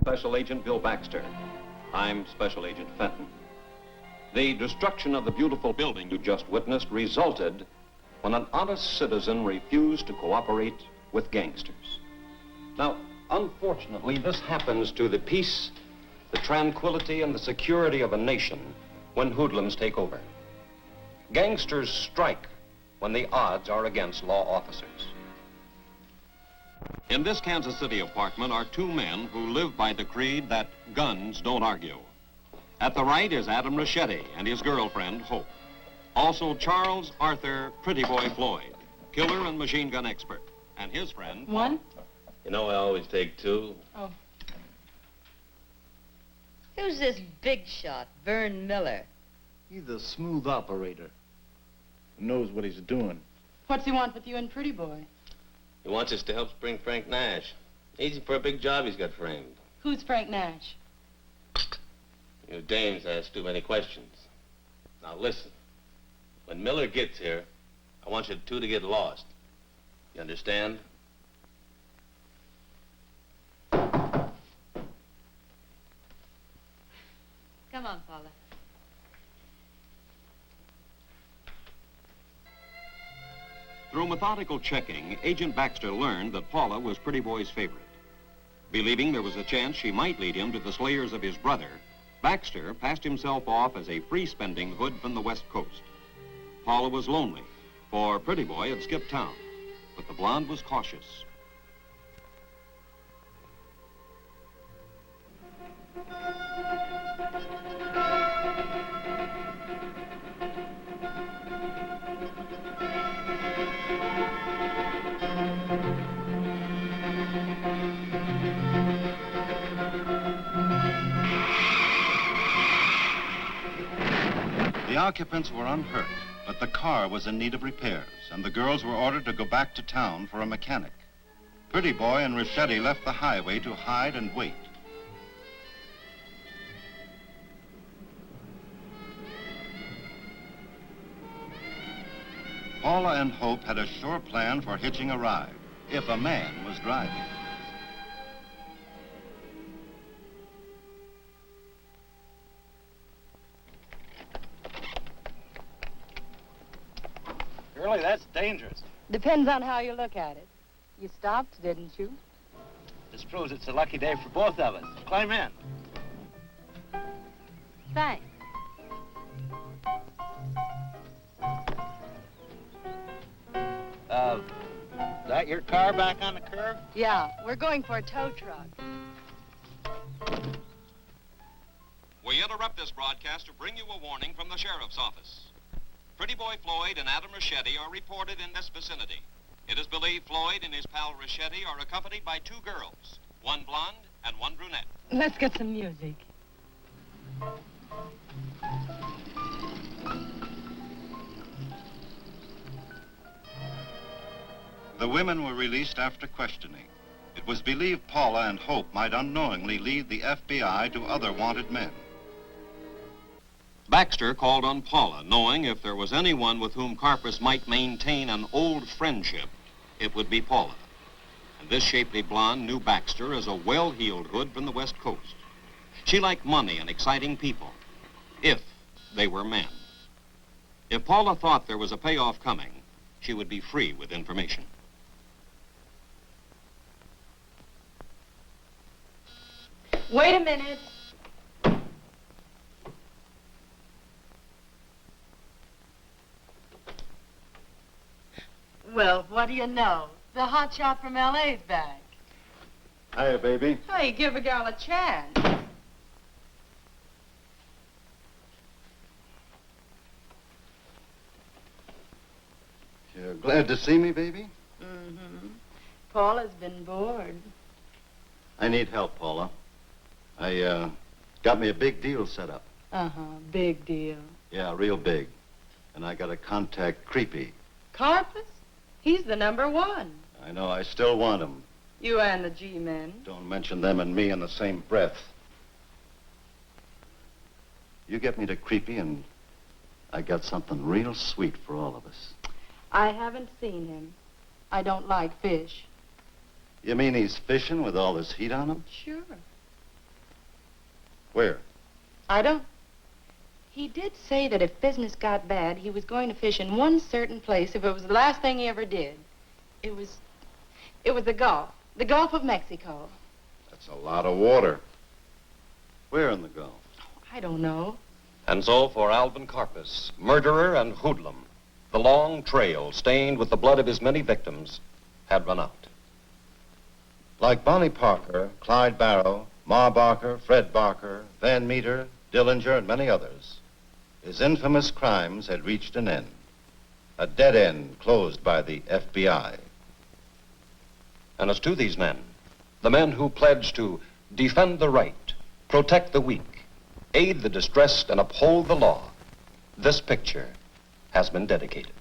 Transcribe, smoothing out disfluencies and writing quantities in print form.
Special Agent Bill Baxter. I'm Special Agent Fenton. The destruction of the beautiful building you just witnessed resulted when an honest citizen refused to cooperate with gangsters. Now, unfortunately, this happens to the peace, the tranquility, and the security of a nation when hoodlums take over. Gangsters strike when the odds are against law officers. In this Kansas City apartment are two men who live by the creed that guns don't argue. At the right is Adam Rachetti and his girlfriend, Hope. Also Charles Arthur Pretty Boy Floyd, killer and machine gun expert, and his friend... One? You know I always take two. Oh. Who's this big shot, Vern Miller? He's a smooth operator. Knows what he's doing. What's he want with you and Pretty Boy? He wants us to help spring Frank Nash. Easy for a big job he's got framed. Who's Frank Nash? You dames ask too many questions. Now listen, when Miller gets here, I want you two to get lost. You understand? Come on, Paula. Through methodical checking, Agent Baxter learned that Paula was Pretty Boy's favorite. Believing there was a chance she might lead him to the slayers of his brother, Baxter passed himself off as a free-spending hood from the West Coast. Paula was lonely, for Pretty Boy had skipped town, but the blonde was cautious. The occupants were unhurt, but the car was in need of repairs, and the girls were ordered to go back to town for a mechanic. Pretty Boy and Rachetti left the highway to hide and wait. Paula and Hope had a sure plan for hitching a ride, if a man was driving. Really, that's dangerous. Depends on how you look at it. You stopped, didn't you? This proves it's a lucky day for both of us. Climb in. Thanks. Is that your car back on the curb? Yeah, we're going for a tow truck. We interrupt this broadcast to bring you a warning from the sheriff's office. Pretty Boy Floyd and Adam Rachetti are reported in this vicinity. It is believed Floyd and his pal Rachetti are accompanied by two girls, one blonde and one brunette. Let's get some music. The women were released after questioning. It was believed Paula and Hope might unknowingly lead the FBI to other wanted men. Baxter called on Paula, knowing if there was anyone with whom Carpus might maintain an old friendship, it would be Paula. And this shapely blonde knew Baxter as a well-heeled hood from the West Coast. She liked money and exciting people, if they were men. If Paula thought there was a payoff coming, she would be free with information. Wait a minute. Well, what do you know? The hot shot from L.A.'s back. Hiya, baby. Hey, give a gal a chance. You're glad to see me, baby? Mm-hmm. Paula's been bored. I need help, Paula. I got me a big deal set up. Uh-huh, big deal. Yeah, real big. And I got to contact Creepy. Carpus? He's the #1. I know, I still want him. You and the G-men. Don't mention them and me in the same breath. You get me to Creepy and I got something real sweet for all of us. I haven't seen him. I don't like fish. You mean he's fishing with all this heat on him? Sure. Where? I don't. He did say that if business got bad, he was going to fish in one certain place if it was the last thing he ever did. It was the Gulf of Mexico. That's a lot of water. Where in the Gulf? I don't know. And so for Alvin Karpis, murderer and hoodlum, the long trail stained with the blood of his many victims had run out. Like Bonnie Parker, Clyde Barrow, Ma Barker, Fred Barker, Van Meter, Dillinger, and many others, his infamous crimes had reached an end. A dead end closed by the FBI. And as to these men, the men who pledged to defend the right, protect the weak, aid the distressed, and uphold the law, this picture has been dedicated.